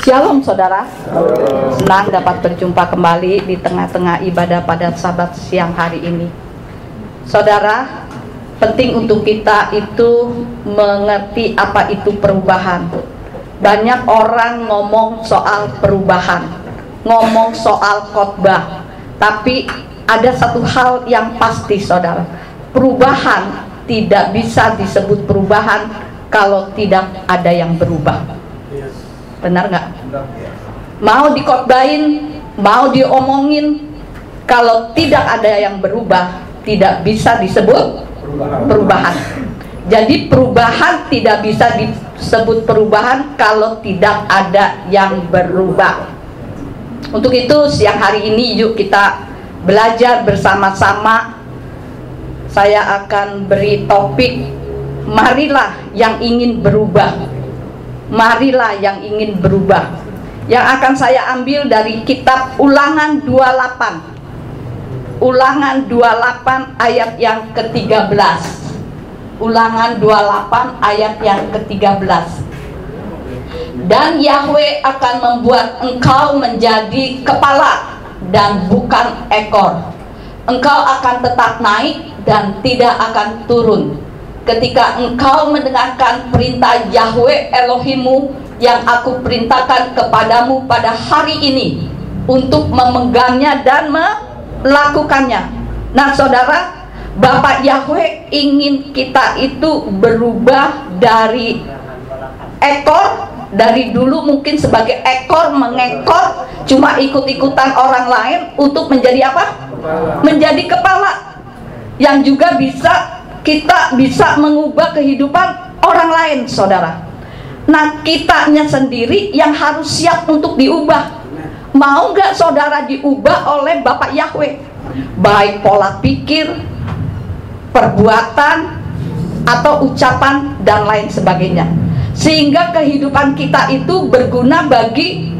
Shalom saudara, senang dapat berjumpa kembali di tengah-tengah ibadah pada Sabat siang hari ini. Saudara, penting untuk kita itu mengerti apa itu perubahan. Banyak orang ngomong soal perubahan, ngomong soal khotbah, tapi ada satu hal yang pasti saudara, perubahan tidak bisa disebut perubahan kalau tidak ada yang berubah. Benar nggak? Mau dikhotbahin, mau diomongin, kalau tidak ada yang berubah, tidak bisa disebut perubahan. Jadi perubahan tidak bisa disebut perubahan kalau tidak ada yang berubah. Untuk itu siang hari ini yuk kita belajar bersama-sama. Saya akan beri topik, marilah yang ingin berubah. Marilah yang ingin berubah. Yang akan saya ambil dari kitab Ulangan 28. Ulangan 28 ayat yang ke-13. Ulangan 28 ayat yang ke-13. Dan Yahweh akan membuat engkau menjadi kepala dan bukan ekor. Engkau akan tetap naik dan tidak akan turun. Ketika engkau mendengarkan perintah Yahweh Elohimmu yang aku perintahkan kepadamu pada hari ini untuk memegangnya dan melakukannya. Nah saudara, Bapak Yahweh ingin kita itu berubah dari ekor, dari dulu mungkin sebagai ekor mengekor, cuma ikut-ikutan orang lain, untuk menjadi apa? Menjadi kepala, yang juga kita bisa mengubah kehidupan orang lain saudara. Nah kitanya sendiri yang harus siap untuk diubah. Mau nggak saudara diubah oleh Bapak Yahweh? Baik pola pikir, perbuatan, atau ucapan dan lain sebagainya, sehingga kehidupan kita itu berguna bagi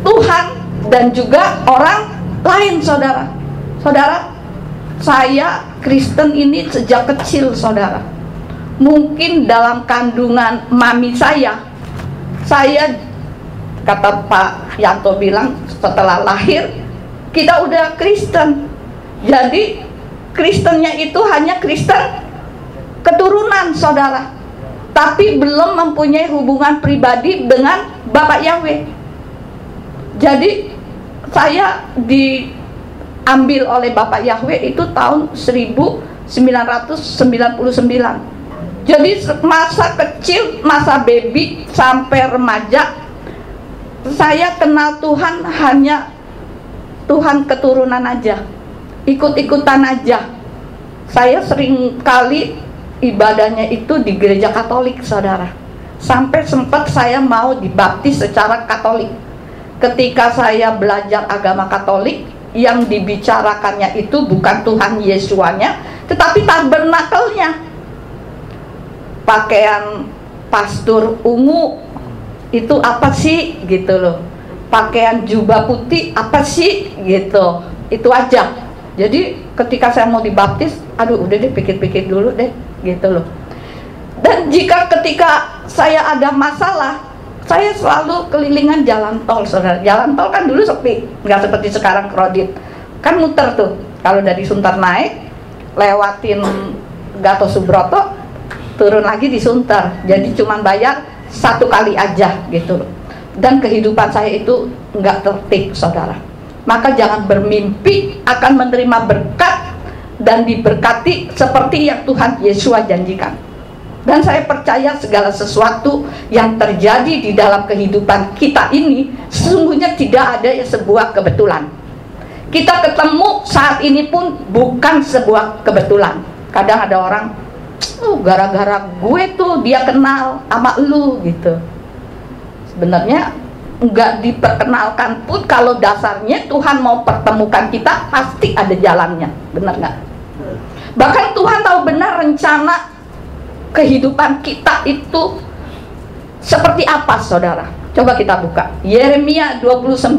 Tuhan dan juga orang lain saudara. Saudara, saya Kristen ini sejak kecil saudara. Mungkin dalam kandungan mami saya kata Pak Yanto bilang setelah lahir kita udah Kristen. Jadi Kristennya itu hanya Kristen keturunan saudara, tapi belum mempunyai hubungan pribadi dengan Bapak Yahweh. Jadi saya diambil oleh Bapak Yahweh itu tahun 1999. Jadi masa kecil, masa baby sampai remaja, saya kenal Tuhan hanya Tuhan keturunan aja, ikut-ikutan aja. Saya sering kali ibadahnya itu di gereja Katolik saudara, sampai sempat saya mau dibaptis secara Katolik. Ketika saya belajar agama Katolik, yang dibicarakannya itu bukan Tuhan Yesuanya, tetapi tabernakelnya. Pakaian pastor ungu itu apa sih gitu loh, pakaian jubah putih apa sih gitu, itu aja. Jadi ketika saya mau dibaptis, aduh udah deh pikir-pikir dulu deh gitu loh. Dan ketika saya ada masalah, saya selalu kelilingan jalan tol saudara. Jalan tol kan dulu sepi, nggak seperti sekarang kredit, kan muter tuh. Kalau dari Sunter naik, lewatin Gatot Subroto, turun lagi di Sunter. Jadi cuman bayar satu kali aja gitu. Dan kehidupan saya itu nggak tertib saudara. Maka jangan bermimpi akan menerima berkat dan diberkati seperti yang Tuhan Yesus janjikan. Dan saya percaya segala sesuatu yang terjadi di dalam kehidupan kita ini sesungguhnya tidak ada sebuah kebetulan. Kita ketemu saat ini pun bukan sebuah kebetulan. Kadang ada orang, gara-gara gue tuh dia kenal sama lu gitu. Sebenarnya nggak diperkenalkan pun, kalau dasarnya Tuhan mau pertemukan kita pasti ada jalannya, benar nggak? Bahkan Tuhan tahu benar rencana kehidupan kita itu seperti apa saudara. Coba kita buka Yeremia 29.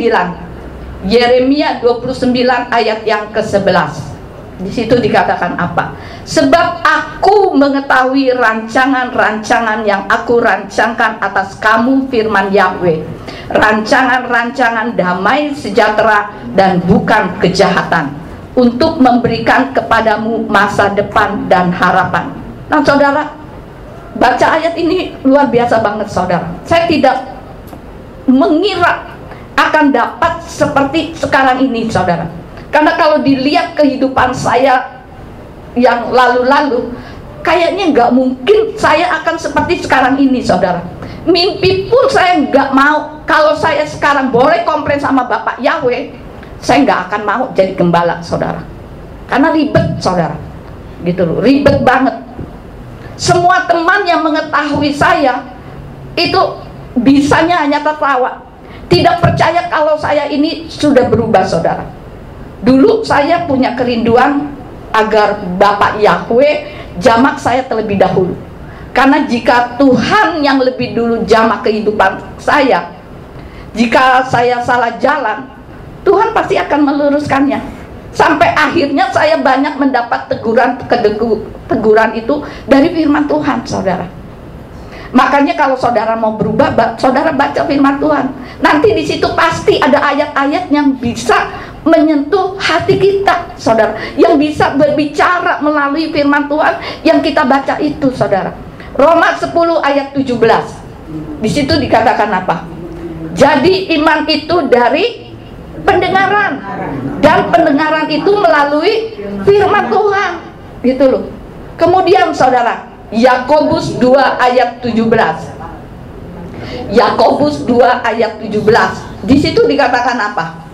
Yeremia 29 ayat yang ke-11. Di situ dikatakan apa? Sebab aku mengetahui rancangan-rancangan yang aku rancangkan atas kamu, firman Yahweh, rancangan-rancangan damai sejahtera dan bukan kejahatan, untuk memberikan kepadamu masa depan dan harapan. Nah saudara, baca ayat ini luar biasa banget saudara. Saya tidak mengira akan dapat seperti sekarang ini saudara. Karena kalau dilihat kehidupan saya yang lalu-lalu, kayaknya nggak mungkin saya akan seperti sekarang ini saudara. Mimpi pun saya nggak mau. Kalau saya sekarang boleh komplain sama Bapak Yahweh, saya nggak akan mau jadi gembala saudara. Karena ribet saudara, gitu loh, ribet banget. Semua teman yang mengetahui saya itu bisanya hanya tertawa, tidak percaya kalau saya ini sudah berubah saudara. Dulu saya punya kerinduan agar Bapak Yahweh jamak saya terlebih dahulu. Karena jika Tuhan yang lebih dulu jamak kehidupan saya, jika saya salah jalan, Tuhan pasti akan meluruskannya. Sampai akhirnya saya banyak mendapat teguran itu dari firman Tuhan saudara. Makanya kalau saudara mau berubah, saudara baca firman Tuhan. Nanti di situ pasti ada ayat-ayat yang bisa menyentuh hati kita, saudara, yang bisa berbicara melalui firman Tuhan yang kita baca itu, saudara. Roma 10 ayat 17. Di situ dikatakan apa? Jadi iman itu dari pendengaran, dan pendengaran itu melalui firman Tuhan, gitu loh. Kemudian saudara, Yakobus 2 ayat 17. Yakobus 2 ayat 17. Di situ dikatakan apa?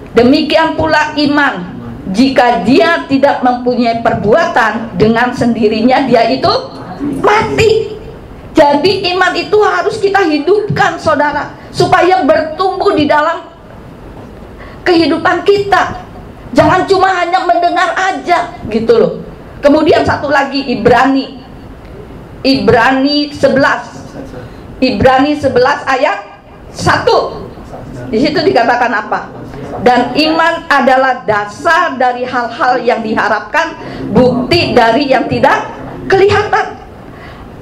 Demikian pula iman, jika dia tidak mempunyai perbuatan, dengan sendirinya dia itu mati. Jadi iman itu harus kita hidupkan saudara, supaya bertumbuh di dalam kehidupan kita. Jangan cuma hanya mendengar aja, gitu loh. Kemudian satu lagi, Ibrani 11 ayat 1. Di situ dikatakan apa? Dan iman adalah dasar dari hal-hal yang diharapkan, bukti dari yang tidak kelihatan.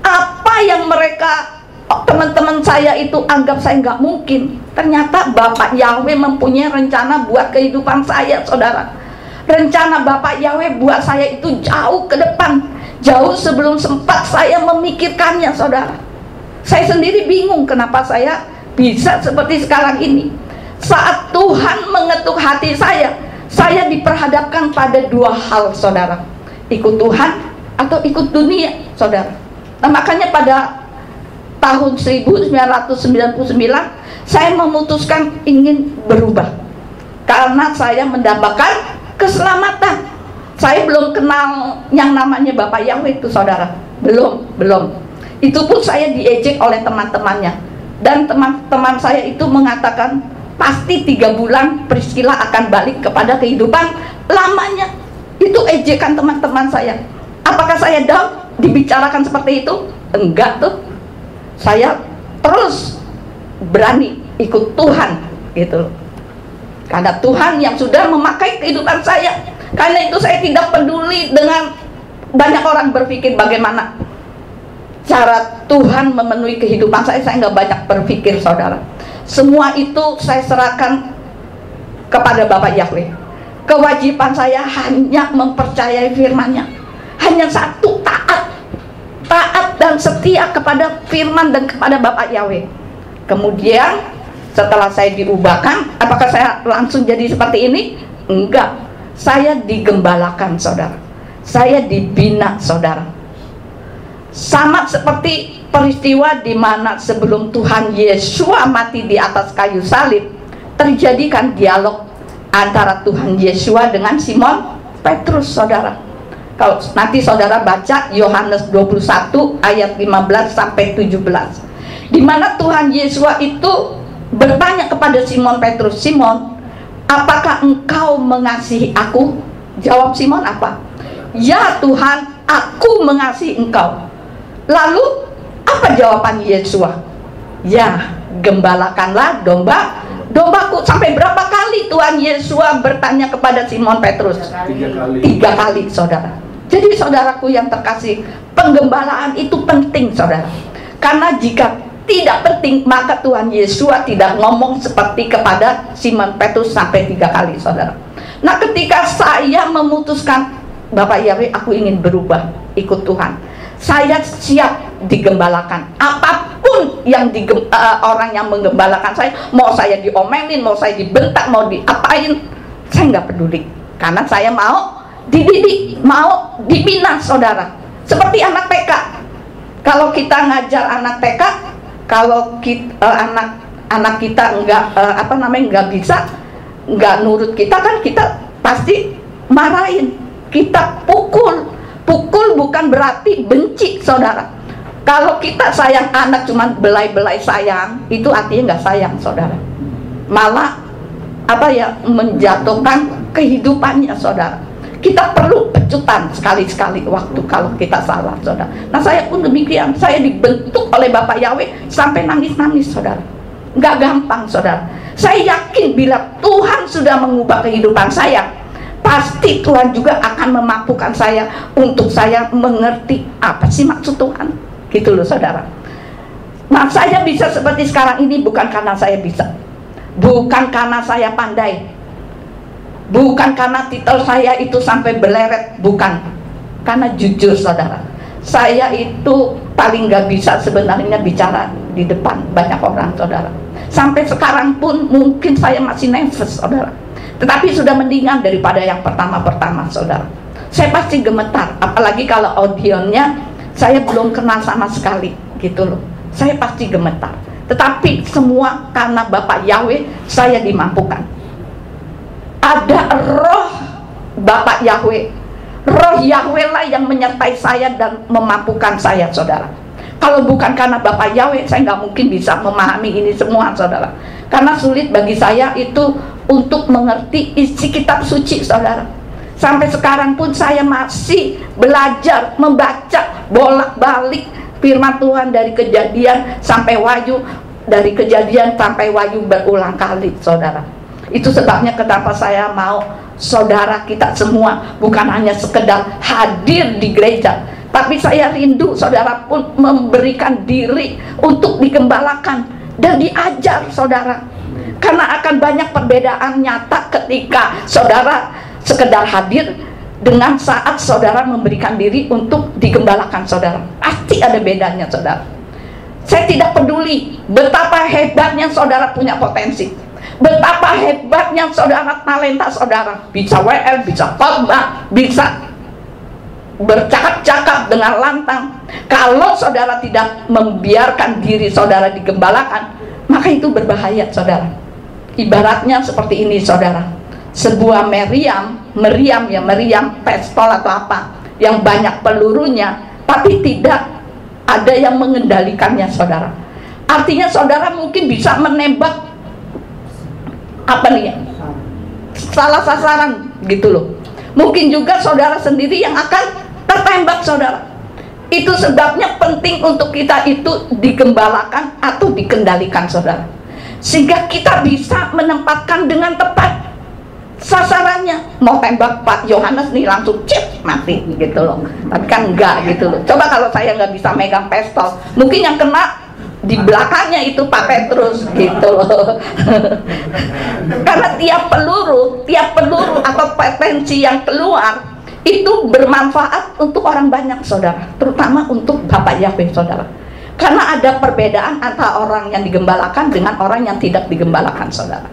Apa yang mereka, teman-teman saya itu anggap saya nggak mungkin, ternyata Bapak Yahweh mempunyai rencana buat kehidupan saya saudara. Rencana Bapak Yahweh buat saya itu jauh ke depan, jauh sebelum sempat saya memikirkannya saudara. Saya sendiri bingung kenapa saya bisa seperti sekarang ini. Saat Tuhan mengetuk hati saya diperhadapkan pada dua hal saudara, ikut Tuhan atau ikut dunia saudara. Nah, makanya pada tahun 1999 saya memutuskan ingin berubah, karena saya mendambakan keselamatan. Saya belum kenal yang namanya Bapak Yahweh itu saudara, belum. Itu pun saya diejek oleh teman-temannya, dan teman-teman saya itu mengatakan pasti 3 bulan Priscilla akan balik kepada kehidupan lamanya. Itu ejekan teman-teman saya. Apakah saya down dibicarakan seperti itu? Enggak tuh. Saya terus berani ikut Tuhan, gitu loh. Karena Tuhan yang sudah memakai kehidupan saya. Karena itu saya tidak peduli dengan banyak orang berpikir bagaimana cara Tuhan memenuhi kehidupan saya nggak banyak berpikir saudara. Semua itu saya serahkan kepada Bapak Yahweh. Kewajiban saya hanya mempercayai firman-Nya. Hanya satu, taat dan setia kepada firman dan kepada Bapak Yahweh. Kemudian setelah saya diubahkan, apakah saya langsung jadi seperti ini? Enggak. Saya digembalakan saudara. Saya dibina saudara. Sama seperti peristiwa di mana sebelum Tuhan Yesus mati di atas kayu salib, terjadikan dialog antara Tuhan Yesus dengan Simon Petrus saudara. Kalau nanti saudara baca Yohanes 21 ayat 15 sampai 17, di mana Tuhan Yesus itu bertanya kepada Simon Petrus, Simon, apakah engkau mengasihi aku? Jawab Simon apa? Ya Tuhan, aku mengasihi engkau. Lalu apa jawaban Yesus? Ya, gembalakanlah dombaku. Sampai berapa kali Tuhan Yesus bertanya kepada Simon Petrus? 3 kali. 3 kali, saudara. Jadi saudaraku yang terkasih, penggembalaan itu penting, saudara. Karena jika tidak penting, maka Tuhan Yesus tidak ngomong seperti kepada Simon Petrus sampai 3 kali, saudara. Nah, ketika saya memutuskan, Bapak Yahweh, aku ingin berubah, ikut Tuhan, saya siap digembalakan. Apapun yang orang yang menggembalakan saya, mau saya diomelin, mau saya dibentak, mau diapain, saya nggak peduli. Karena saya mau dididik, mau dibina, saudara. Seperti anak TK. Kalau kita ngajar anak TK, kalau anak kita nggak bisa, nggak nurut kita, kan kita pasti marahin, kita pukul. Pukul bukan berarti benci, saudara. Kalau kita sayang anak cuma belai-belai sayang, itu artinya nggak sayang, saudara. Malah menjatuhkan kehidupannya, saudara. Kita perlu pecutan sekali-sekali waktu kalau kita salah, saudara. Nah, saya pun demikian. Saya dibentuk oleh Bapak Yahweh sampai nangis-nangis, saudara. Nggak gampang, saudara. Saya yakin bila Tuhan sudah mengubah kehidupan saya, pasti Tuhan juga akan memampukan saya untuk saya mengerti apa sih maksud Tuhan. Gitu loh, saudara. Nah, saya bisa seperti sekarang ini bukan karena saya bisa, bukan karena saya pandai, bukan karena titel saya itu sampai berleret, bukan. Karena jujur, saudara, saya itu paling gak bisa sebenarnya bicara di depan banyak orang, saudara. Sampai sekarang pun mungkin saya masih nervous, saudara. Tetapi sudah mendingan daripada yang pertama-pertama, saudara. Saya pasti gemetar, apalagi kalau audionya saya belum kenal sama sekali, gitu loh. Saya pasti gemetar. Tetapi semua karena Bapak Yahweh saya dimampukan. Ada roh Bapak Yahweh, roh Yahweh lah yang menyertai saya dan memampukan saya, saudara. Kalau bukan karena Bapak Yahweh, saya nggak mungkin bisa memahami ini semua, saudara. Karena sulit bagi saya itu untuk mengerti isi kitab suci, saudara. Sampai sekarang pun saya masih belajar membaca bolak-balik firman Tuhan dari Kejadian sampai Wahyu, dari Kejadian sampai Wahyu berulang kali, saudara. Itu sebabnya kenapa saya mau saudara kita semua bukan hanya sekedar hadir di gereja, tapi saya rindu saudara pun memberikan diri untuk digembalakan dan diajar, saudara. Karena akan banyak perbedaan nyata ketika saudara sekedar hadir dengan saat saudara memberikan diri untuk digembalakan, saudara. Pasti ada bedanya, saudara. Saya tidak peduli betapa hebatnya saudara punya potensi, betapa hebatnya saudara talenta saudara, bisa WL, bisa khotbah, bisa bercakap-cakap dengan lantang. Kalau saudara tidak membiarkan diri saudara digembalakan, maka itu berbahaya, saudara. Ibaratnya seperti ini, saudara. Sebuah meriam pistol atau apa yang banyak pelurunya, tapi tidak ada yang mengendalikannya, saudara. Artinya saudara mungkin bisa menembak salah sasaran, gitu loh. Mungkin juga saudara sendiri yang akan tertembak, saudara. Itu sebabnya penting untuk kita itu digembalakan atau dikendalikan, saudara, sehingga kita bisa menempatkan dengan tepat sasarannya. Mau tembak Pak Yohanes nih langsung cip mati, gitu loh. Tapi kan enggak, gitu loh. Coba kalau saya nggak bisa megang pistol, mungkin yang kena di belakangnya itu Pak Petrus, gitu loh. Karena tiap peluru atau potensi yang keluar itu bermanfaat untuk orang banyak, saudara, terutama untuk Bapak Yahweh, saudara. Karena ada perbedaan antara orang yang digembalakan dengan orang yang tidak digembalakan, saudara.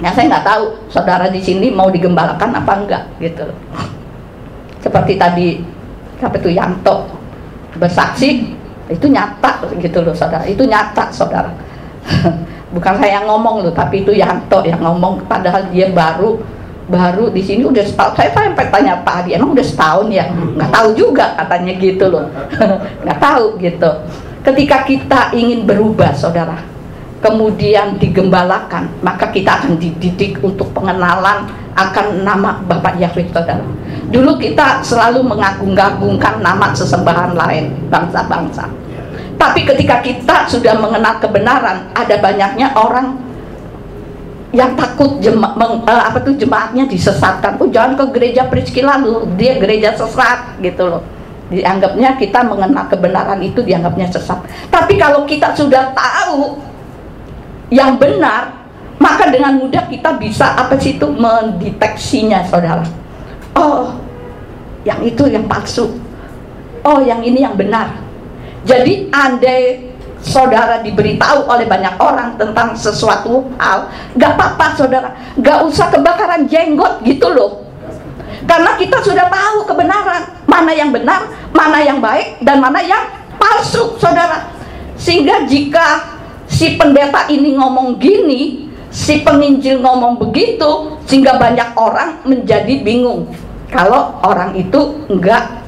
Nah, saya nggak tahu saudara di sini mau digembalakan apa enggak, gitu loh. Seperti tadi siapa itu Yanto bersaksi, itu nyata, gitu loh, saudara. Itu nyata, saudara. Bukan saya yang ngomong loh, tapi itu Yanto yang ngomong. Padahal dia baru di sini udah setahun. Saya sampai tanya Pak Adi, emang udah setahun ya? Nggak tahu juga, katanya, gitu loh. Nggak tahu, gitu. Ketika kita ingin berubah, saudara, kemudian digembalakan, maka kita akan dididik untuk pengenalan akan nama Bapak Yahweh, saudara. Dulu kita selalu mengagung-agungkan nama sesembahan lain, bangsa-bangsa. Tapi ketika kita sudah mengenal kebenaran, ada banyaknya orang yang takut jemaatnya disesatkan. Oh, jangan ke gereja Priscilla lu, dia gereja sesat gitu loh. Dianggapnya kita mengenal kebenaran itu dianggapnya sesat. Tapi kalau kita sudah tahu yang benar, maka dengan mudah kita bisa mendeteksinya, saudara. Oh, yang itu yang palsu. Oh, yang ini yang benar. Jadi andai saudara diberitahu oleh banyak orang tentang sesuatu hal, gak apa-apa saudara, gak usah kebakaran jenggot gitu loh, karena kita sudah tahu kebenaran, mana yang benar, mana yang baik, dan mana yang palsu, saudara. Sehingga jika si pendeta ini ngomong gini, si penginjil ngomong begitu, sehingga banyak orang menjadi bingung kalau orang itu enggak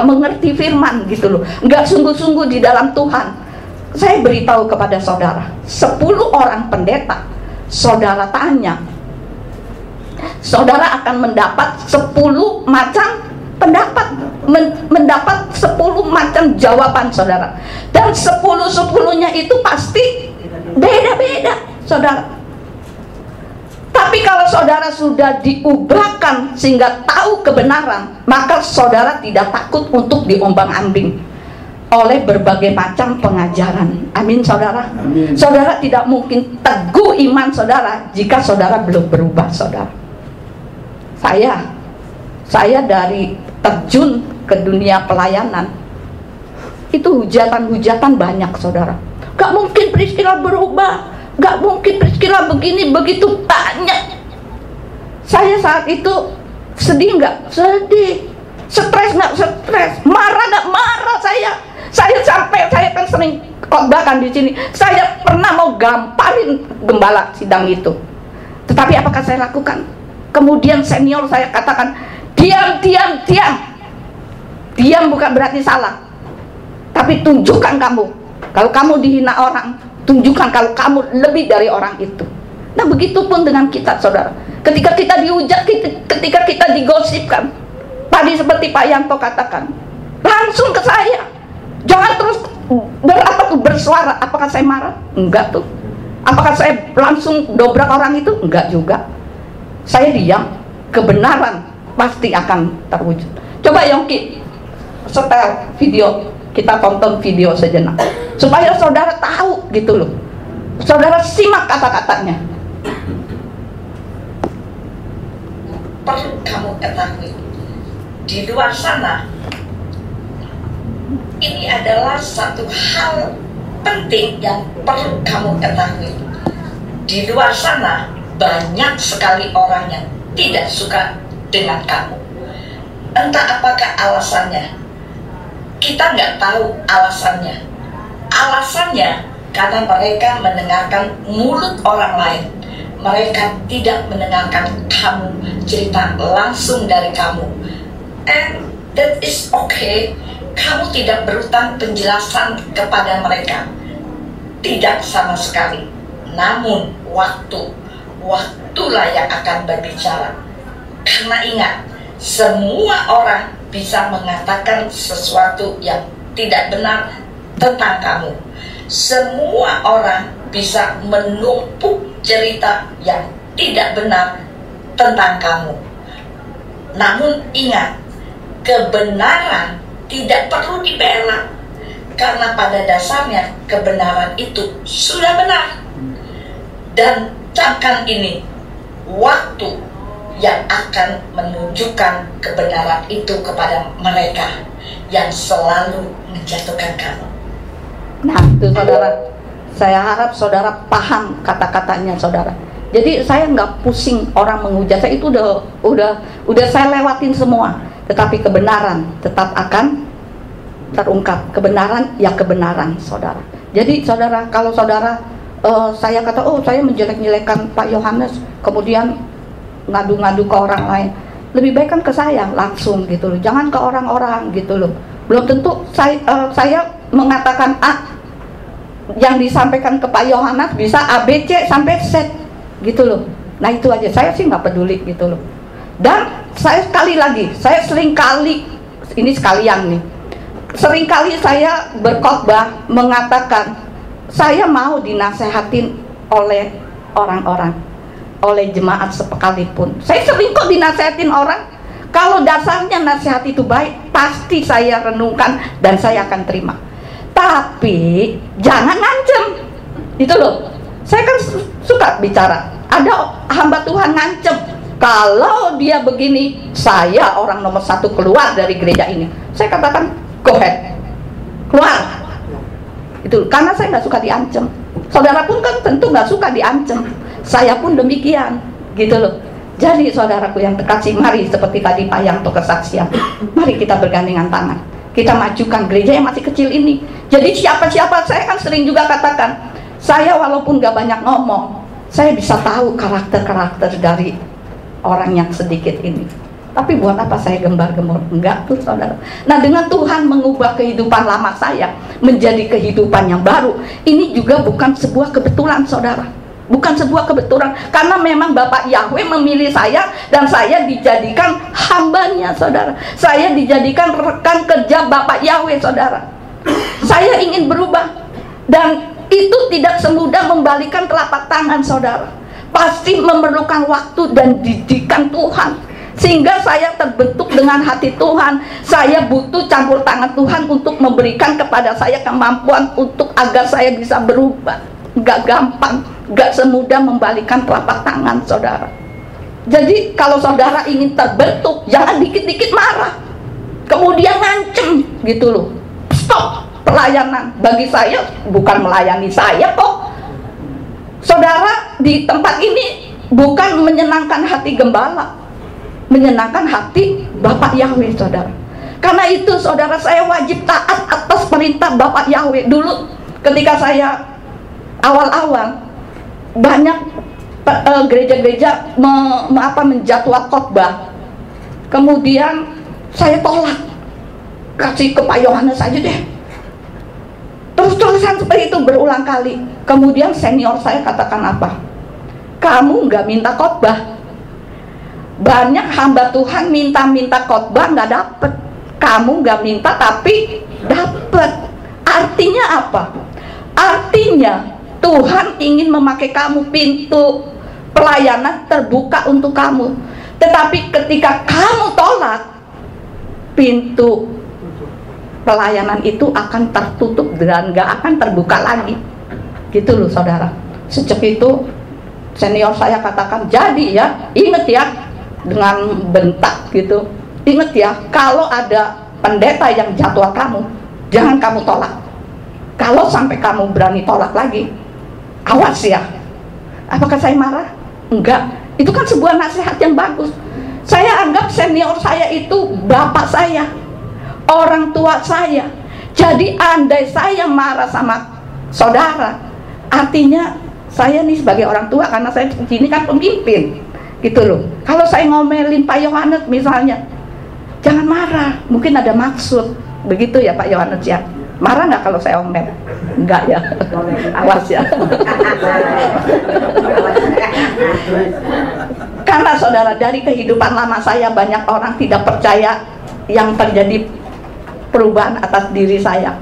mengerti firman gitu loh, enggak sungguh-sungguh di dalam Tuhan. Saya beritahu kepada saudara, 10 orang pendeta saudara tanya, saudara akan mendapat 10 macam pendapat, mendapat 10 macam jawaban, saudara. Dan 10-10-nya itu pasti beda-beda, saudara. Tapi kalau saudara sudah diubahkan sehingga tahu kebenaran, maka saudara tidak takut untuk diombang-ambing oleh berbagai macam pengajaran. Amin, saudara. Amin. Saudara tidak mungkin teguh iman saudara jika saudara belum berubah, saudara. Saya dari terjun ke dunia pelayanan itu hujatan-hujatan banyak, saudara. Gak mungkin Priscilla berubah, gak mungkin Priscilla begini begitu, banyak. Saya saat itu sedih nggak? Sedih. Stres nggak? Stres. Marah nggak? Marah saya. Saya kan sering khotbahkan di sini. Saya pernah mau gamparin gembala sidang itu. Tetapi apakah saya lakukan? Kemudian senior saya katakan, diam. Diam bukan berarti salah, tapi tunjukkan kamu. Kalau kamu dihina orang, tunjukkan kalau kamu lebih dari orang itu. Nah, begitupun dengan kita, saudara. Ketika kita dihujat, ketika kita digosipkan, tadi seperti Pak Yanto katakan, langsung ke saya. Jangan terus bersuara. Apakah saya marah? Enggak tuh. Apakah saya langsung dobrak orang itu? Enggak juga. Saya diam. Kebenaran pasti akan terwujud. Coba Yongki setel video, kita tonton video sejenak supaya saudara tahu gitu loh. Saudara simak kata-katanya. Perlu kamu ketahui, di luar sana ini adalah satu hal penting yang perlu kamu ketahui. Di luar sana banyak sekali orang yang tidak suka dengan kamu. Entah apakah alasannya, kita nggak tahu alasannya. Alasannya karena mereka mendengarkan mulut orang lain. Mereka tidak mendengarkan kamu cerita langsung dari kamu. And that is okay. Kamu tidak berutang penjelasan kepada mereka. Tidak sama sekali. Namun waktulah yang akan berbicara. Karena ingat, semua orang bisa mengatakan sesuatu yang tidak benar tentang kamu. Semua orang bisa menumpuk cerita yang tidak benar tentang kamu. Namun ingat, kebenaran tidak perlu dibela, karena pada dasarnya kebenaran itu sudah benar. Dan camkan ini, waktu yang akan menunjukkan kebenaran itu kepada mereka yang selalu menjatuhkan kamu. Nah, itu saudara, saya harap saudara paham kata-katanya, saudara. Jadi saya nggak pusing orang menghujat, saya itu udah saya lewatin semua. Tetapi kebenaran tetap akan terungkap. Kebenaran ya kebenaran, saudara. Jadi saudara, kalau saudara saya kata, oh saya menjelek-jelekan Pak Yohanes, kemudian ngadu-ngadu ke orang lain, lebih baik kan ke saya langsung gitu loh, jangan ke orang-orang gitu loh. Belum tentu saya mengatakan A, yang disampaikan ke Pak Yohanes bisa A, B, C sampai Z gitu loh. Nah itu aja, saya sih nggak peduli gitu loh. Dan saya sekali lagi, saya seringkali, ini sekalian nih, seringkali saya berkhotbah mengatakan saya mau dinasehatin oleh orang-orang, oleh jemaat sekalipun. Saya sering kok dinasihatin orang. Kalau dasarnya nasihat itu baik, pasti saya renungkan dan saya akan terima. Tapi jangan ngancem, itu loh. Saya kan suka bicara. Ada hamba Tuhan ngancem, kalau dia begini, saya orang nomor 1 keluar dari gereja ini. Saya katakan, go ahead, keluar. Itu karena saya nggak suka diancem. Saudara pun kan tentu nggak suka diancem. Saya pun demikian, gitu loh. Jadi saudaraku yang terkasih, mari seperti tadi Pak Yanto kesaksian, mari kita bergandengan tangan, kita majukan gereja yang masih kecil ini. Jadi siapa-siapa, saya kan sering juga katakan, saya walaupun gak banyak ngomong, saya bisa tahu karakter-karakter dari orang yang sedikit ini. Tapi buat apa saya gembar-gembor? Enggak tuh saudara. Nah, dengan Tuhan mengubah kehidupan lama saya menjadi kehidupan yang baru, ini juga bukan sebuah kebetulan saudara. Bukan sebuah kebetulan, karena memang Bapak Yahweh memilih saya dan saya dijadikan hambanya saudara. Saya dijadikan rekan kerja Bapak Yahweh saudara. Saya ingin berubah, dan itu tidak semudah membalikan telapak tangan saudara. Pasti memerlukan waktu dan didikan Tuhan, sehingga saya terbentuk dengan hati Tuhan. Saya butuh campur tangan Tuhan untuk memberikan kepada saya kemampuan untuk agar saya bisa berubah. Gak gampang, gak semudah membalikan telapak tangan saudara. Jadi kalau saudara ingin terbentuk, jangan dikit-dikit marah kemudian ngancem gitu loh. Stop pelayanan. Bagi saya bukan melayani saya kok. Saudara, di tempat ini bukan menyenangkan hati gembala, menyenangkan hati Bapak Yahweh saudara. Karena itu saudara, saya wajib taat atas perintah Bapak Yahweh. Dulu ketika saya awal-awal, banyak gereja-gereja menjadwal khotbah, kemudian saya tolak, kasih ke Pak Yohanes aja deh. Terus-terusan seperti itu berulang kali. Kemudian senior saya katakan apa? Kamu nggak minta khotbah. Banyak hamba Tuhan minta khotbah nggak dapet. Kamu nggak minta tapi dapet. Artinya apa? Artinya Tuhan ingin memakai kamu, pintu pelayanan terbuka untuk kamu. Tetapi ketika kamu tolak, pintu pelayanan itu akan tertutup dan gak akan terbuka lagi. Gitu loh saudara. Sejak itu senior saya katakan, jadi ya, inget ya, dengan bentak gitu, inget ya, kalau ada pendeta yang jadwal kamu, jangan kamu tolak. Kalau sampai kamu berani tolak lagi, awas ya. Apakah saya marah? Enggak. Itu kan sebuah nasihat yang bagus. Saya anggap senior saya itu bapak saya, orang tua saya. Jadi andai saya marah sama saudara, artinya saya nih sebagai orang tua, karena saya di sini kan pemimpin, gitu loh. Kalau saya ngomelin Pak Yohanes misalnya, jangan marah, mungkin ada maksud, begitu ya Pak Yohanes ya. Marah nggak kalau saya omel? Enggak ya, awas ya. Karena saudara, dari kehidupan lama saya, banyak orang tidak percaya yang terjadi perubahan atas diri saya.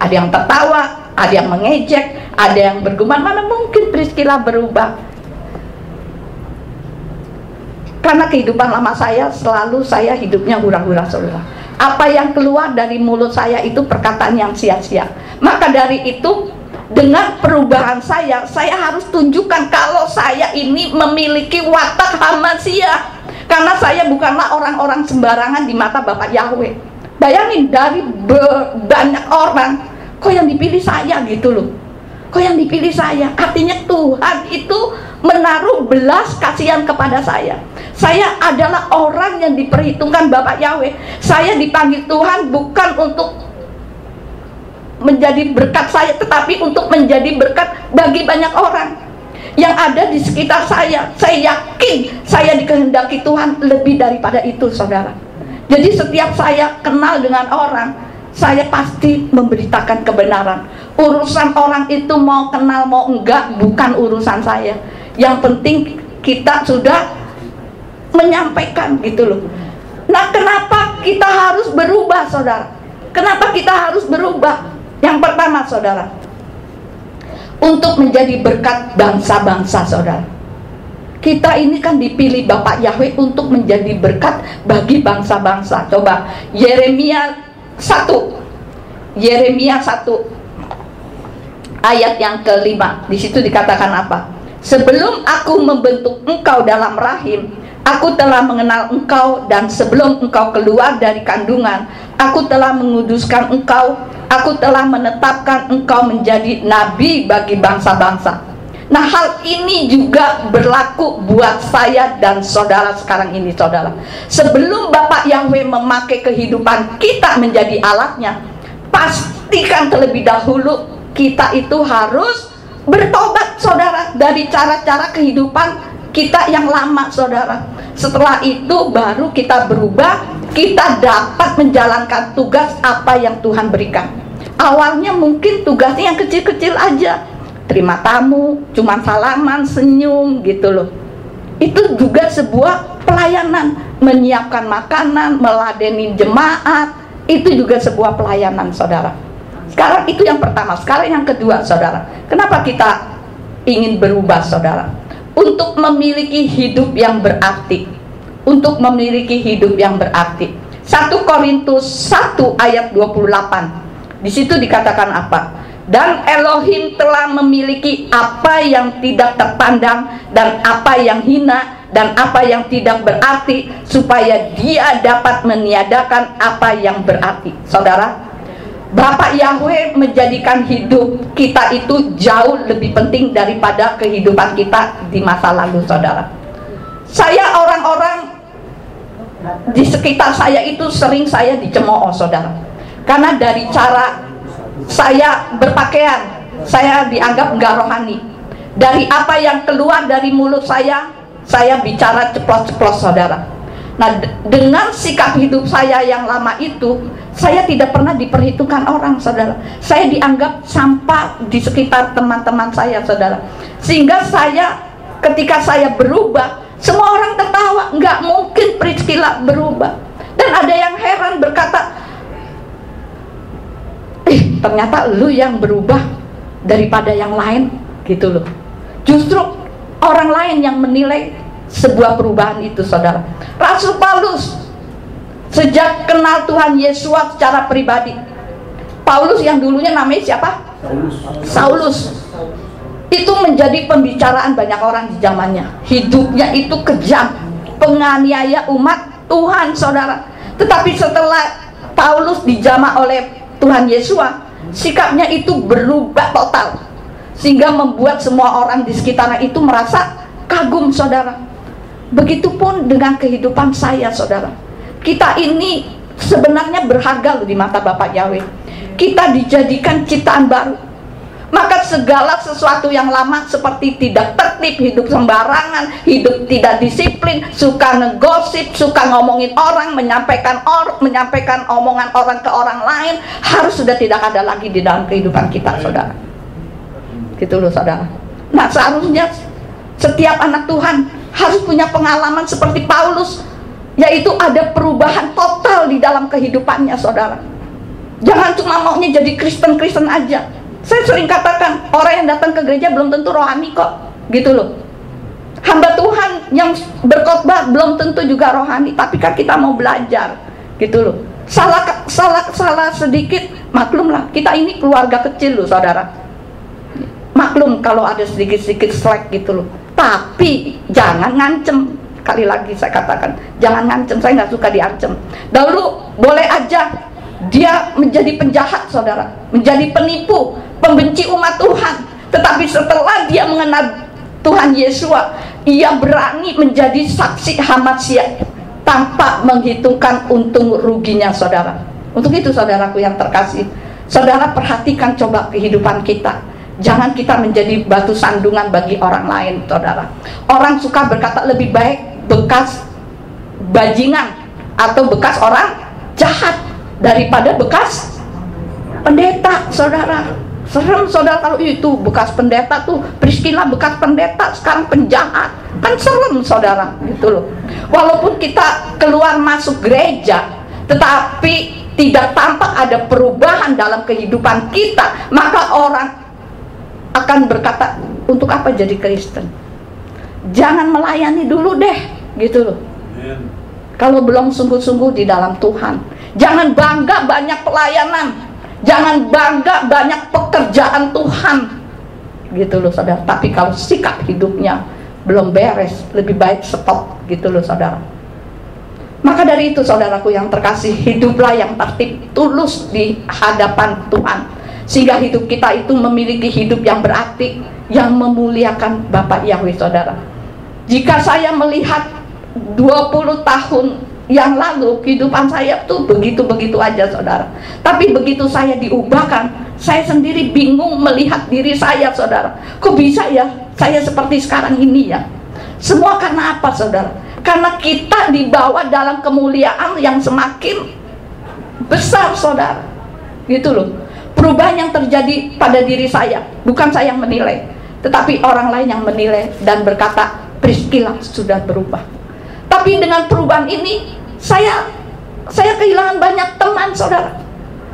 Ada yang tertawa, ada yang mengejek, ada yang bergumam, mana mungkin Priscilla berubah. Karena kehidupan lama saya, selalu saya hidupnya hura-hura saudara. Apa yang keluar dari mulut saya itu perkataan yang sia-sia. Maka dari itu, dengan perubahan saya harus tunjukkan kalau saya ini memiliki watak hamasia. Karena saya bukanlah orang-orang sembarangan di mata Bapak Yahweh. Bayangin, dari banyak orang, kok yang dipilih saya gitu loh. Kok yang dipilih saya? Artinya Tuhan itu menaruh belas kasihan kepada saya. Saya adalah orang yang diperhitungkan Bapak Yahweh. Saya dipanggil Tuhan bukan untuk menjadi berkat saya, tetapi untuk menjadi berkat bagi banyak orang yang ada di sekitar saya. Saya yakin saya dikehendaki Tuhan lebih daripada itu saudara. Jadi setiap saya kenal dengan orang, saya pasti memberitakan kebenaran. Urusan orang itu mau kenal mau enggak bukan urusan saya. Yang penting kita sudah menyampaikan gitu loh. Nah, kenapa kita harus berubah saudara? Kenapa kita harus berubah? Yang pertama saudara, untuk menjadi berkat bangsa-bangsa, saudara. Kita ini kan dipilih Bapak Yahweh untuk menjadi berkat bagi bangsa-bangsa. Coba Yeremia 1 ayat yang ke-5. Di situ dikatakan apa? Sebelum aku membentuk engkau dalam rahim, aku telah mengenal engkau, dan sebelum engkau keluar dari kandungan, aku telah menguduskan engkau. Aku telah menetapkan engkau menjadi nabi bagi bangsa-bangsa. Nah, hal ini juga berlaku buat saya dan saudara sekarang ini, saudara. Sebelum Bapak Yahweh memakai kehidupan kita menjadi alatnya, pastikan terlebih dahulu kita itu harus bertobat, saudara, dari cara-cara kehidupan kita yang lama, saudara. Setelah itu baru kita berubah, kita dapat menjalankan tugas apa yang Tuhan berikan. Awalnya mungkin tugasnya yang kecil-kecil aja, terima tamu, cuman salaman, senyum gitu loh. Itu juga sebuah pelayanan, menyiapkan makanan, meladeni jemaat, itu juga sebuah pelayanan, saudara. Sekarang itu yang pertama. Sekarang yang kedua, saudara. Kenapa kita ingin berubah, saudara? Untuk memiliki hidup yang berarti. Untuk memiliki hidup yang berarti. 1 Korintus 1 ayat 28. Di situ dikatakan apa? Dan Elohim telah memiliki apa yang tidak terpandang, dan apa yang hina, dan apa yang tidak berarti, supaya Dia dapat meniadakan apa yang berarti. Saudara, Bapak Yahweh menjadikan hidup kita itu jauh lebih penting daripada kehidupan kita di masa lalu, saudara. Saya, orang-orang di sekitar saya itu sering saya dicemooh, saudara. Karena dari cara saya berpakaian, saya dianggap enggak rohani. Dari apa yang keluar dari mulut saya bicara ceplos-ceplos, saudara. Nah, dengan sikap hidup saya yang lama itu, saya tidak pernah diperhitungkan orang, saudara. Saya dianggap sampah di sekitar teman-teman saya, saudara. Sehingga saya, ketika saya berubah, semua orang tertawa. Nggak mungkin Priscilla berubah. Dan ada yang heran berkata, ternyata lu yang berubah daripada yang lain, gitu loh. Justru orang lain yang menilai sebuah perubahan itu, saudara. Rasul Paulus, sejak kenal Tuhan Yesus secara pribadi, Paulus yang dulunya namanya siapa? Saulus. Itu menjadi pembicaraan banyak orang di zamannya. Hidupnya itu kejam, penganiaya umat Tuhan, saudara. Tetapi setelah Paulus dijamah oleh Tuhan Yesus, sikapnya itu berubah total, sehingga membuat semua orang di sekitarnya itu merasa kagum, saudara. Begitupun dengan kehidupan saya, saudara. Kita ini sebenarnya berharga loh di mata Bapak Yahweh. Kita dijadikan ciptaan baru. Maka segala sesuatu yang lama seperti tidak tertib, hidup sembarangan, hidup tidak disiplin, suka ngegosip, suka ngomongin orang, menyampaikan omongan orang ke orang lain, harus sudah tidak ada lagi di dalam kehidupan kita, saudara. Gitu loh, saudara. Nah, seharusnya setiap anak Tuhan harus punya pengalaman seperti Paulus, yaitu ada perubahan total di dalam kehidupannya, saudara. Jangan cuma maunya jadi Kristen-Kristen aja. Saya sering katakan, orang yang datang ke gereja belum tentu rohani kok, gitu loh. Hamba Tuhan yang berkhotbah belum tentu juga rohani, tapi kan kita mau belajar, gitu loh. Salah sedikit, maklumlah. Kita ini keluarga kecil loh, saudara. Maklum kalau ada sedikit-sedikit slack, gitu loh. Tapi jangan ngancem. Kali lagi saya katakan, jangan ngancem. Saya nggak suka diancem. Dahulu boleh aja dia menjadi penjahat, saudara, menjadi penipu, pembenci umat Tuhan. Tetapi setelah dia mengenal Tuhan Yesus, ia berani menjadi saksi Hamasya tanpa menghitungkan untung ruginya, saudara. Untuk itu, saudaraku yang terkasih, saudara perhatikan coba kehidupan kita. Jangan kita menjadi batu sandungan bagi orang lain, saudara. Orang suka berkata lebih baik bekas bajingan atau bekas orang jahat daripada bekas pendeta, saudara. Serem, saudara, kalau itu bekas pendeta tuh, Priscilla bekas pendeta, sekarang penjahat, kan serem, saudara, gitu loh. Walaupun kita keluar masuk gereja, tetapi tidak tampak ada perubahan dalam kehidupan kita, maka orang akan berkata, untuk apa jadi Kristen? Jangan melayani dulu deh, gitu loh. Kalau belum sungguh-sungguh di dalam Tuhan. Jangan bangga banyak pelayanan, jangan bangga banyak pekerjaan Tuhan, gitu loh saudara. Tapi kalau sikap hidupnya belum beres, lebih baik stop, gitu loh saudara. Maka dari itu saudaraku yang terkasih, hiduplah yang tertib, tulus di hadapan Tuhan, sehingga hidup kita itu memiliki hidup yang berarti, yang memuliakan Bapa Yahweh saudara. Jika saya melihat 20 tahun yang lalu, kehidupan saya tuh begitu-begitu aja saudara. Tapi begitu saya diubahkan, saya sendiri bingung melihat diri saya saudara. Kok bisa ya saya seperti sekarang ini ya? Semua karena apa saudara? Karena kita dibawa dalam kemuliaan yang semakin besar saudara, gitu loh. Perubahan yang terjadi pada diri saya, bukan saya yang menilai, tetapi orang lain yang menilai dan berkata, Priscilla sudah berubah. Tapi dengan perubahan ini, saya kehilangan banyak teman saudara.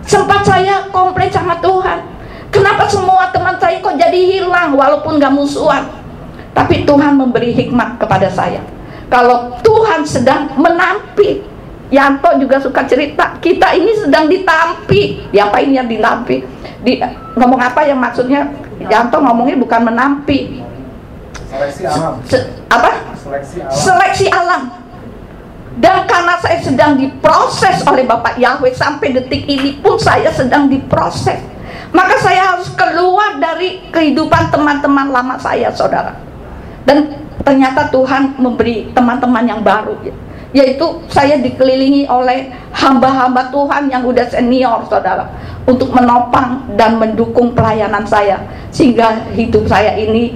Sempat saya komplain sama Tuhan, kenapa semua teman saya kok jadi hilang walaupun gak musuhan. Tapi Tuhan memberi hikmat kepada saya. Kalau Tuhan sedang menampi, Yanto juga suka cerita, kita ini sedang ditampi. Diapain yang ditampi? Ngomong apa yang maksudnya? Yanto ngomongnya bukan menampi. Seleksi alam. Seleksi alam. Dan karena saya sedang diproses oleh Bapak Yahweh, sampai detik ini pun saya sedang diproses, maka saya harus keluar dari kehidupan teman-teman lama saya saudara. Dan ternyata Tuhan memberi teman-teman yang baru, yaitu saya dikelilingi oleh hamba-hamba Tuhan yang udah senior saudara, untuk menopang dan mendukung pelayanan saya, sehingga hidup saya ini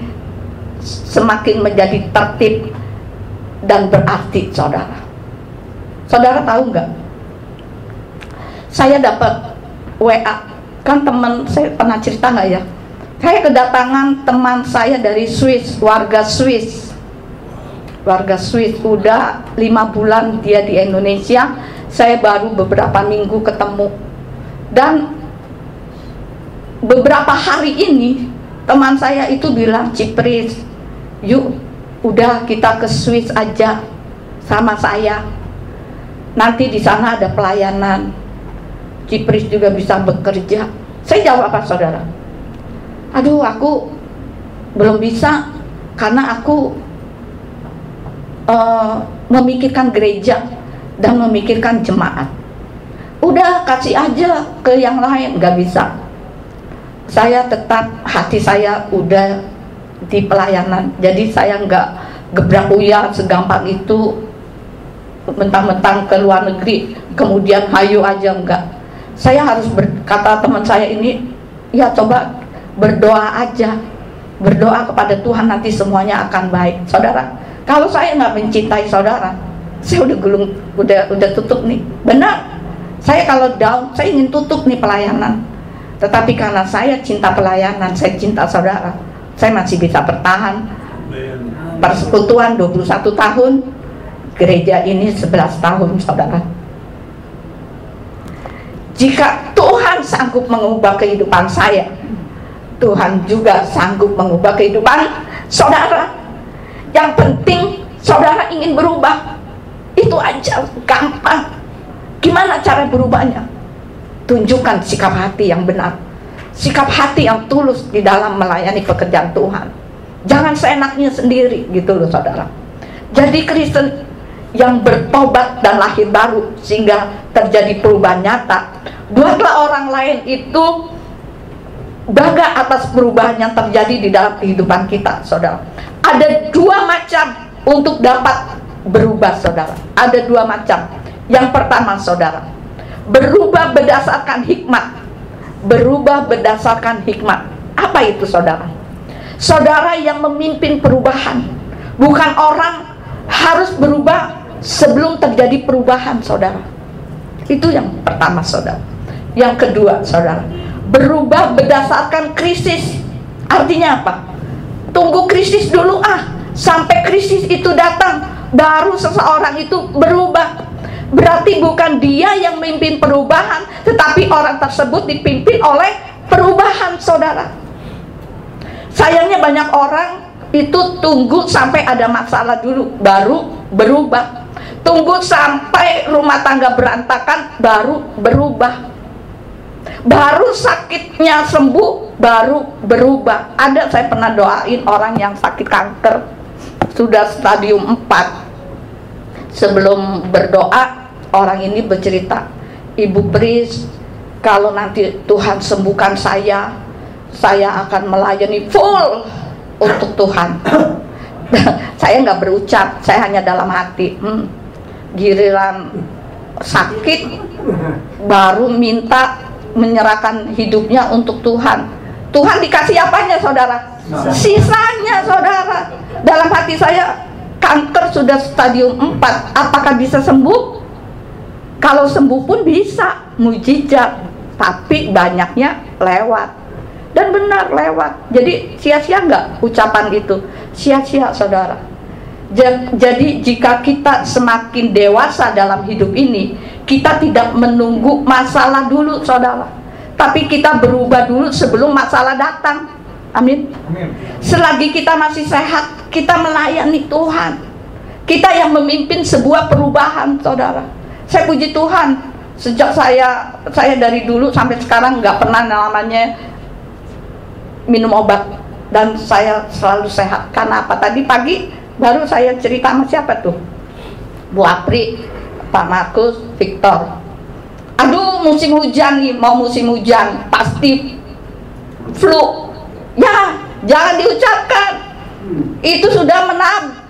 semakin menjadi tertib dan berarti saudara. Saudara tahu nggak? Saya dapat WA, kan teman saya pernah cerita nggak ya? Saya kedatangan teman saya dari Swiss, warga Swiss, udah 5 bulan dia di Indonesia. Saya baru beberapa minggu ketemu, dan beberapa hari ini teman saya itu bilang, Cipris, yuk udah kita ke Swiss aja sama saya. Nanti di sana ada pelayanan, Cipris juga bisa bekerja. Saya jawab apa saudara? Aduh, aku belum bisa karena aku memikirkan gereja dan memikirkan jemaat. Udah kasih aja ke yang lain, nggak bisa. Saya tetap, hati saya udah di pelayanan, jadi saya nggak gebrak uya segampang itu, mentang-mentang ke luar negeri kemudian hayu aja, enggak. Saya harus berkata teman saya ini, ya coba berdoa aja, berdoa kepada Tuhan, nanti semuanya akan baik saudara. Kalau saya nggak mencintai saudara, saya udah gulung, udah tutup nih. Benar, saya kalau down, saya ingin tutup nih pelayanan. Tetapi karena saya cinta pelayanan, saya cinta saudara, saya masih bisa bertahan. Persekutuan 21 tahun, gereja ini 11 tahun saudara. Jika Tuhan sanggup mengubah kehidupan saya, Tuhan juga sanggup mengubah kehidupan saudara. Yang penting saudara ingin berubah, itu aja, gampang. Gimana cara berubahnya? Tunjukkan sikap hati yang benar, sikap hati yang tulus di dalam melayani pekerjaan Tuhan. Jangan seenaknya sendiri, gitu loh saudara. Jadi Kristen yang bertobat dan lahir baru sehingga terjadi perubahan nyata, buatlah orang lain itu bangga atas perubahan yang terjadi di dalam kehidupan kita saudara. Ada 2 macam untuk dapat berubah saudara, ada 2 macam. Yang pertama saudara, berubah berdasarkan hikmat. Berubah berdasarkan hikmat. Apa itu saudara? Saudara yang memimpin perubahan, bukan orang harus berubah sebelum terjadi perubahan saudara. Itu yang pertama saudara. Yang kedua saudara, berubah berdasarkan krisis. Artinya apa? Tunggu krisis dulu sampai krisis itu datang, baru seseorang itu berubah. Berarti bukan dia yang memimpin perubahan, tetapi orang tersebut dipimpin oleh perubahan saudara. Sayangnya banyak orang itu tunggu sampai ada masalah dulu baru berubah. Tunggu sampai rumah tangga berantakan baru berubah. Baru sakitnya sembuh baru berubah. Ada, saya pernah doain orang yang sakit kanker sudah stadium 4. Sebelum berdoa, orang ini bercerita, Ibu Pris, kalau nanti Tuhan sembuhkan saya akan melayani full untuk Tuhan. Saya nggak berucap, saya hanya dalam hati. Giliran sakit baru minta menyerahkan hidupnya untuk Tuhan. Tuhan dikasih apanya, saudara? Sisanya, saudara. Dalam hati saya, kanker sudah stadium 4, apakah bisa sembuh? Kalau sembuh pun bisa, mujizat, tapi banyaknya lewat. Dan benar lewat. Jadi sia-sia nggak ucapan itu? Sia-sia, saudara. Jadi jika kita semakin dewasa dalam hidup ini, kita tidak menunggu masalah dulu, saudara, tapi kita berubah dulu sebelum masalah datang. Amin. Selagi kita masih sehat, kita melayani Tuhan. Kita yang memimpin sebuah perubahan, saudara. Saya puji Tuhan, sejak saya dari dulu sampai sekarang nggak pernah namanya minum obat, dan saya selalu sehat. Karena apa? Tadi pagi baru saya cerita sama siapa tuh? Bu Apri, Pak Markus, Victor. Aduh, musim hujan nih, mau musim hujan, pasti flu. Ya, jangan diucapkan. Itu sudah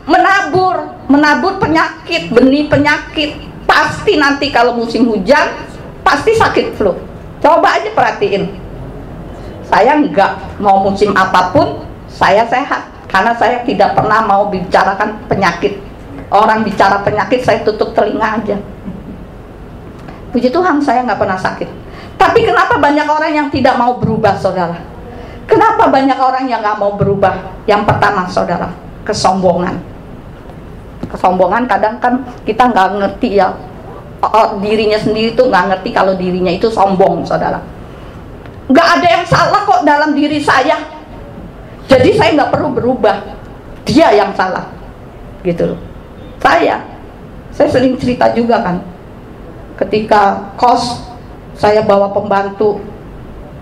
menabur penyakit, benih penyakit. Pasti nanti kalau musim hujan, pasti sakit flu. Coba aja perhatiin. Saya enggak mau musim apapun, saya sehat. Karena saya tidak pernah mau bicarakan penyakit. Orang bicara penyakit, saya tutup telinga aja. Puji Tuhan, saya nggak pernah sakit. Tapi kenapa banyak orang yang tidak mau berubah, saudara? Kenapa banyak orang yang nggak mau berubah? Yang pertama, saudara, kesombongan. Kesombongan kadang kan kita nggak ngerti ya. Dirinya sendiri tuh nggak ngerti kalau dirinya itu sombong, saudara. Nggak ada yang salah kok dalam diri saya. Jadi saya nggak perlu berubah. Dia yang salah, gitu loh. Saya sering cerita juga kan. Ketika kos, saya bawa pembantu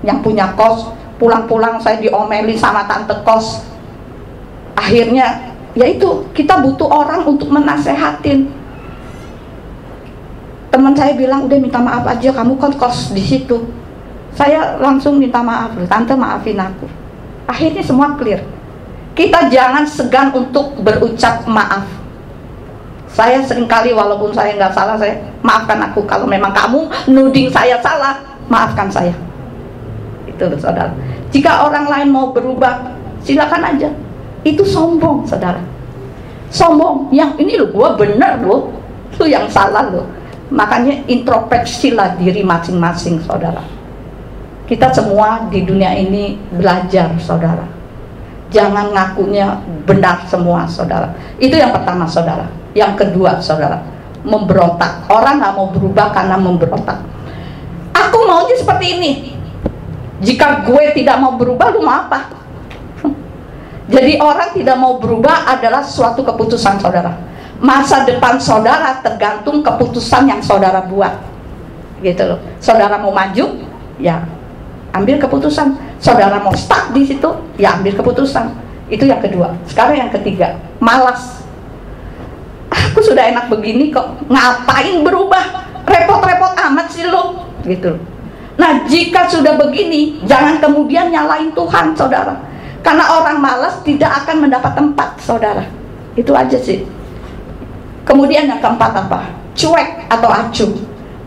yang punya kos, pulang-pulang saya diomeli sama tante kos. Akhirnya, yaitu kita butuh orang untuk menasehatin. Teman saya bilang, udah minta maaf aja, kamu kan kos di situ. Saya langsung minta maaf, tante maafin aku. Akhirnya semua clear. Kita jangan segan untuk berucap maaf. Saya seringkali walaupun saya nggak salah, saya maafkan aku. Kalau memang kamu nuding saya salah, maafkan saya. Itu loh, saudara. Jika orang lain mau berubah, silakan aja. Itu sombong, saudara. Sombong. Yang ini loh, gua bener loh, lu yang salah loh. Makanya introspeksilah diri masing-masing, saudara. Kita semua di dunia ini belajar, saudara. Jangan ngakunya benar semua, saudara. Itu yang pertama, saudara. Yang kedua, saudara, memberontak. Orang nggak mau berubah karena memberontak. Aku maunya seperti ini. Jika gue tidak mau berubah, lu mau apa? Jadi orang tidak mau berubah adalah suatu keputusan, saudara. Masa depan saudara tergantung keputusan yang saudara buat, gitu loh. Saudara mau maju, ya ambil keputusan. Saudara mau stuck di situ, ya ambil keputusan. Itu yang kedua. Sekarang yang ketiga, malas. Aku sudah enak begini kok, ngapain berubah? Repot-repot amat sih lo, gitu. Nah, jika sudah begini, jangan kemudian nyalain Tuhan, saudara. Karena orang malas tidak akan mendapat tempat, saudara. Itu aja sih. Kemudian yang keempat apa? Cuek atau acuh.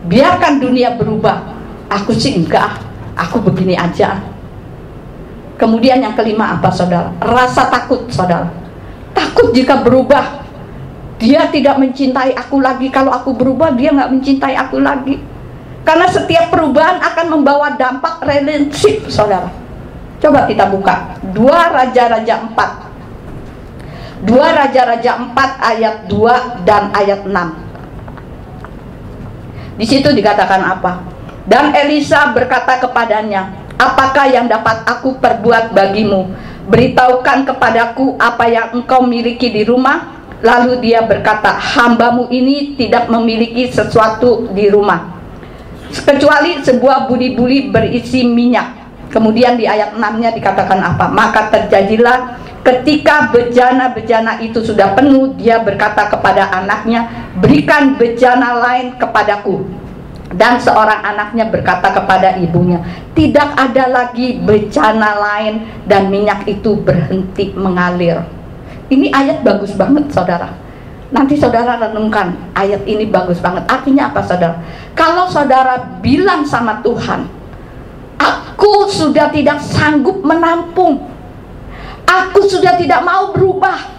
Biarkan dunia berubah. Aku sih enggak, aku begini aja. Kemudian yang kelima apa, saudara? Rasa takut, saudara. Takut jika berubah. Dia tidak mencintai aku lagi. Kalau aku berubah, dia nggak mencintai aku lagi. Karena setiap perubahan akan membawa dampak relationship, saudara. Coba kita buka 2 Raja-Raja 4. 2 Raja-Raja 4 ayat 2 dan ayat 6. Di situ dikatakan apa? Dan Elisa berkata kepadanya, apakah yang dapat aku perbuat bagimu? beritahukan kepadaku apa yang engkau miliki di rumah. Lalu dia berkata, hambamu ini tidak memiliki sesuatu di rumah kecuali sebuah buli-buli berisi minyak. Kemudian di ayat 6-nya dikatakan apa? Maka terjadilah ketika bejana-bejana itu sudah penuh, dia berkata kepada anaknya, berikan bejana lain kepadaku. Dan seorang anaknya berkata kepada ibunya, tidak ada lagi bejana lain, dan minyak itu berhenti mengalir. Ini ayat bagus banget, saudara. Nanti saudara renungkan, ayat ini bagus banget. Artinya apa, saudara? Kalau saudara bilang sama Tuhan, aku sudah tidak sanggup menampung, aku sudah tidak mau berubah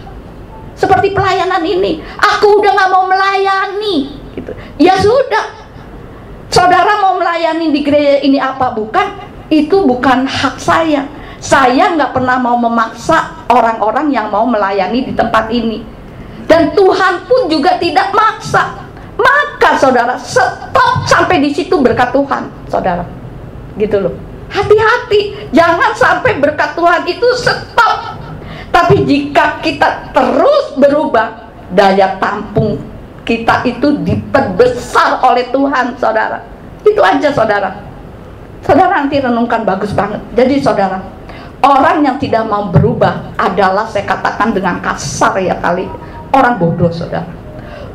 seperti pelayanan ini, aku udah gak mau melayani gitu. Ya sudah, saudara mau melayani di gereja ini apa bukan, itu bukan hak saya. Saya nggak pernah mau memaksa orang-orang yang mau melayani di tempat ini, dan Tuhan pun juga tidak maksa. Maka saudara stop sampai di situ berkat Tuhan, saudara, gitu loh. Hati-hati, jangan sampai berkat Tuhan itu stop. Tapi jika kita terus berubah, daya tampung kita itu diperbesar oleh Tuhan, saudara. Itu aja, saudara. Saudara nanti renungkan, bagus banget. Jadi saudara, orang yang tidak mau berubah adalah, saya katakan dengan kasar ya kali, orang bodoh, saudara.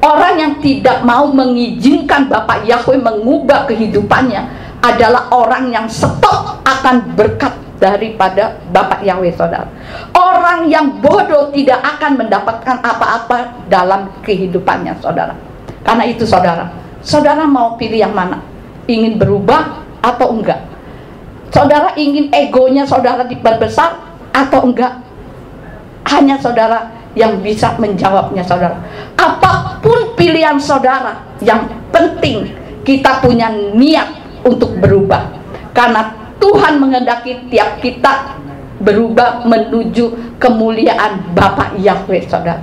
Orang yang tidak mau mengizinkan Bapak Yahweh mengubah kehidupannya adalah orang yang stop akan berkat daripada Bapak Yahweh, saudara. Orang yang bodoh tidak akan mendapatkan apa-apa dalam kehidupannya, saudara. Karena itu saudara, saudara mau pilih yang mana? Ingin berubah atau enggak? Saudara ingin egonya saudara diperbesar atau enggak? Hanya saudara yang bisa menjawabnya, saudara. Apapun pilihan saudara, yang penting kita punya niat untuk berubah, karena Tuhan menghendaki tiap kita berubah menuju kemuliaan Bapak Yahweh, saudara.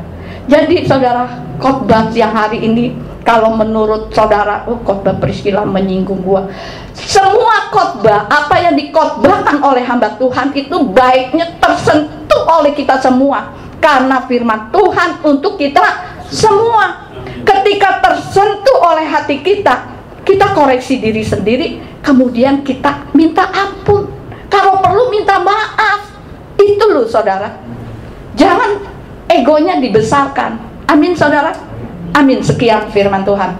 Jadi saudara, khotbah siang hari ini, kalau menurut saudara, khotbah Priscilla menyinggung gua. Semua khotbah, apa yang dikhotbahkan oleh hamba Tuhan itu baiknya tersentuh oleh kita semua, karena firman Tuhan untuk kita semua. Ketika tersentuh oleh hati kita, kita koreksi diri sendiri, kemudian kita minta ampun, kalau perlu minta maaf. Itu loh saudara, jangan egonya dibesarkan. Amin saudara, amin. Sekian firman Tuhan.